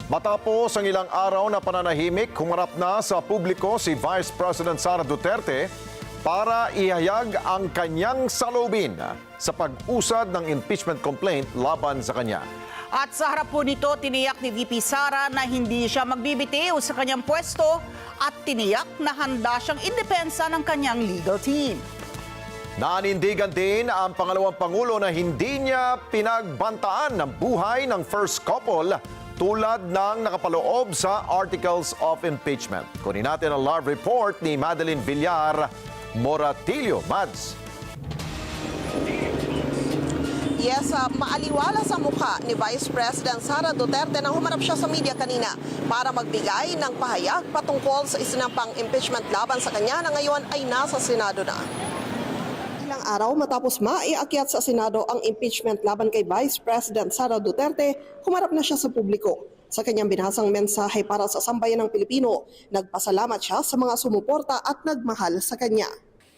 Matapos ang ilang araw na pananahimik, humarap na sa publiko si Vice President Sara Duterte para ihayag ang kanyang saloobin sa pag-usad ng impeachment complaint laban sa kanya. At sa harap po nito, tiniyak ni VP Sara na hindi siya magbibitiw sa kanyang pwesto at tiniyak na handa siyang indepensa ng kanyang legal team. Nanindigan din ang pangalawang pangulo na hindi niya pinagbantaan ng buhay ng first couple tulad ng nakapaloob sa Articles of Impeachment. Kunin natin ang live report ni Madeline Villar Moratillo. Mads. Yes, maaliwala sa mukha ni Vice President Sara Duterte nang humarap siya sa media kanina para magbigay ng pahayag patungkol sa isinampang impeachment laban sa kanya na ngayon ay nasa Senado na. Ilang araw matapos maiakyat sa Senado ang impeachment laban kay Vice President Sara Duterte, humarap na siya sa publiko. Sa kanyang binasang mensahe para sa sambayan ng Pilipino, nagpasalamat siya sa mga sumuporta at nagmahal sa kanya.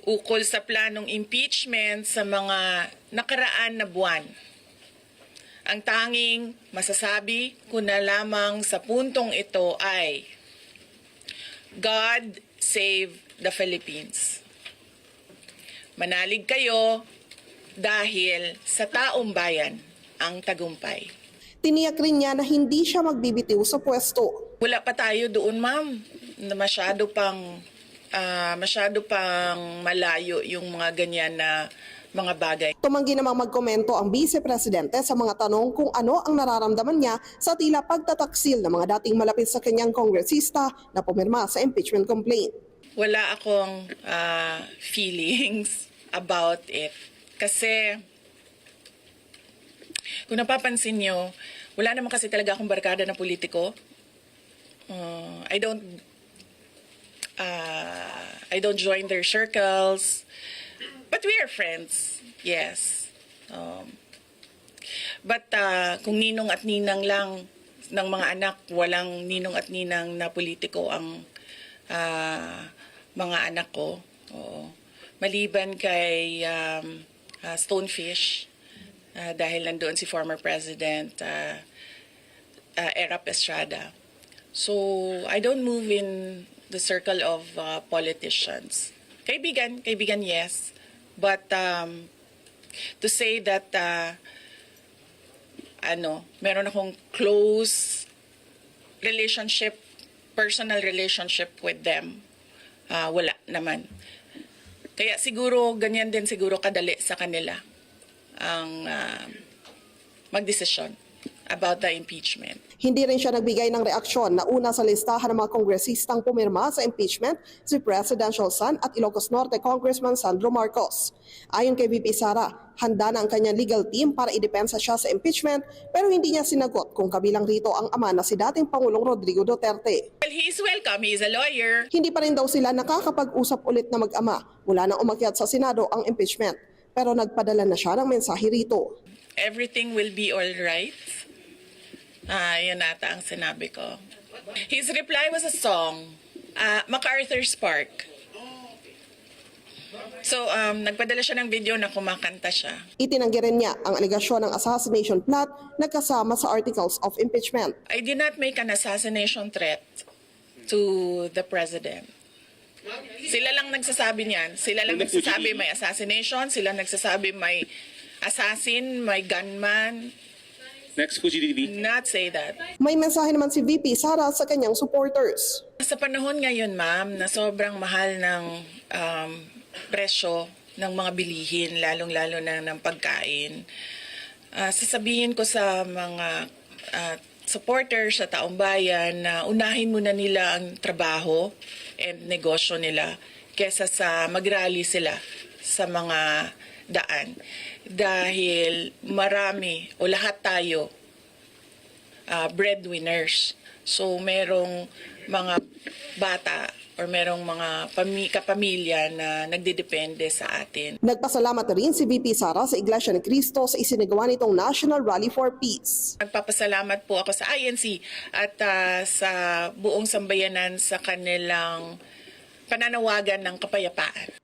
Ukol sa planong impeachment sa mga nakaraan na buwan. Ang tanging masasabi ko na lamang sa puntong ito ay God save the Philippines. Manalig kayo dahil sa taong bayan ang tagumpay. Tiniyak rin niya na hindi siya magbibitiw sa pwesto. Wala pa tayo doon, ma'am, na masyado pang malayo yung mga ganyan na mga bagay. Tumanggi namang magkomento ang Vice Presidente sa mga tanong kung ano ang nararamdaman niya sa tila pagtataksil ng mga dating malapit sa kanyang kongresista na pumirma sa impeachment complaint. Wala akong feelings about it. Kasi, kung napapansin nyo, wala naman kasi talaga akong barkada na politiko. I don't join their circles. But we are friends, yes. But kung ninong at ninang lang ng mga anak, walang ninong at ninang na politiko ang mga anak ko. Oo. Maliban kay Stonefish, dahil nandoon si former President Erap Estrada. So, I don't move in the circle of politicians. Kaibigan, yes. But to say that meron akong close relationship, personal relationship with them, wala naman. Kaya siguro, ganyan din siguro kadali sa kanila ang magdesisyon about the impeachment. Hindi rin siya nagbigay ng reaksyon na una sa listahan ng mga kongresistang pumirma sa impeachment si Presidential son at Ilocos Norte Congressman Sandro Marcos. Ayon kay VP Sara, handa na ang kanyang legal team para idepensa siya sa impeachment pero hindi niya sinagot kung kabilang rito ang ama na si dating Pangulong Rodrigo Duterte. Well, he's welcome. He's a lawyer. Hindi pa rin daw sila nakakapag-usap ulit na mag-ama mula nang umakyat sa Senado ang impeachment. Pero nagpadala na siya ng mensahe rito. Everything will be all right. Yan nata ang sinabi ko. His reply was a song, MacArthur's Park. So, nagpadala siya ng video na kumakanta siya. Itinanggi rin niya ang alegasyon ng assassination plot na kasama sa Articles of Impeachment. I did not make an assassination threat to the President. Sila lang nagsasabi niyan. Sila lang nagsasabi may assassination. Sila nagsasabi may assassin, may gunman. Next, Fuji TV. Not say that. May mensahe naman si VP Sara sa kanyang supporters. Sa panahon ngayon, ma'am, na sobrang mahal ng presyo ng mga bilihin, lalong-lalo na ng pagkain, sasabihin ko sa mga supporters sa taong bayan na unahin muna nila ang trabaho and negosyo nila kesa sa mag-rally sila sa mga daan. Dahil marami o lahat tayo breadwinners. So merong mga bata or merong mga kapamilya na nagdidepende sa atin. Nagpasalamat rin si VP Sara sa Iglesia ni Cristo sa isinagawa nitong National Rally for Peace. Nagpapasalamat po ako sa INC at sa buong sambayanan sa kanilang pananawagan ng kapayapaan.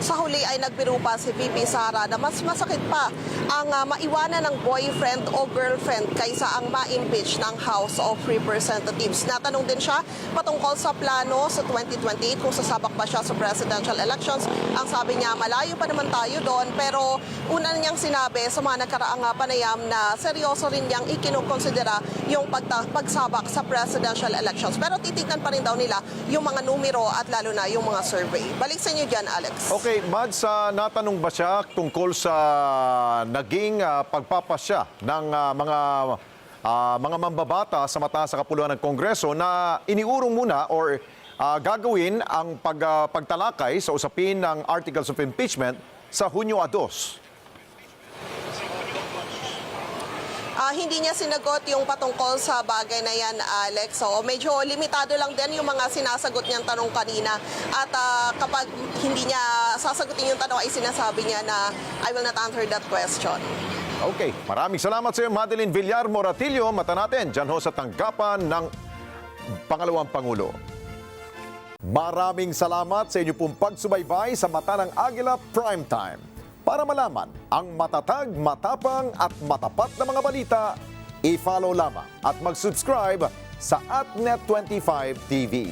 Sa huli ay nagbiro pa si VP Sara na mas masakit pa ang maiwanan ng boyfriend o girlfriend kaysa ang ma-impeach ng House of Representatives. Natanong din siya patungkol sa plano sa 2028 kung sasabak ba siya sa presidential elections. Ang sabi niya, malayo pa naman tayo doon, pero una niyang sinabi sa mga nakaraang panayam na seryoso rin niyang ikinukonsidera yung pagsabak sa presidential elections. Pero titignan pa rin daw nila yung mga numero at lalo na yung mga survey. Balik sa inyo dyan, Alex. Okay, Mads, natanong ba siya tungkol sa naging pagpapasya ng mga mambabata sa mataas sa kapuluan ng Kongreso na iniurong muna or gagawin ang pagtalakay sa usapin ng Articles of Impeachment sa Hunyo 2? Hindi niya sinagot yung patungkol sa bagay na yan, Alex. So, medyo limitado lang din yung mga sinasagot niyang tanong kanina. At kapag hindi niya sasagutin yung tanong, ay sinasabi niya na I will not answer that question. Okay, maraming salamat sa iyo, Madeline Villar Moratillo. Mata natin dyan ho sa tanggapan ng pangalawang Pangulo. Maraming salamat sa inyo pong pagsubaybay sa Mata ng Agila Primetime. Para malaman ang matatag, matapang at matapat na mga balita, i-follow lamang at mag-subscribe sa @Net25 TV.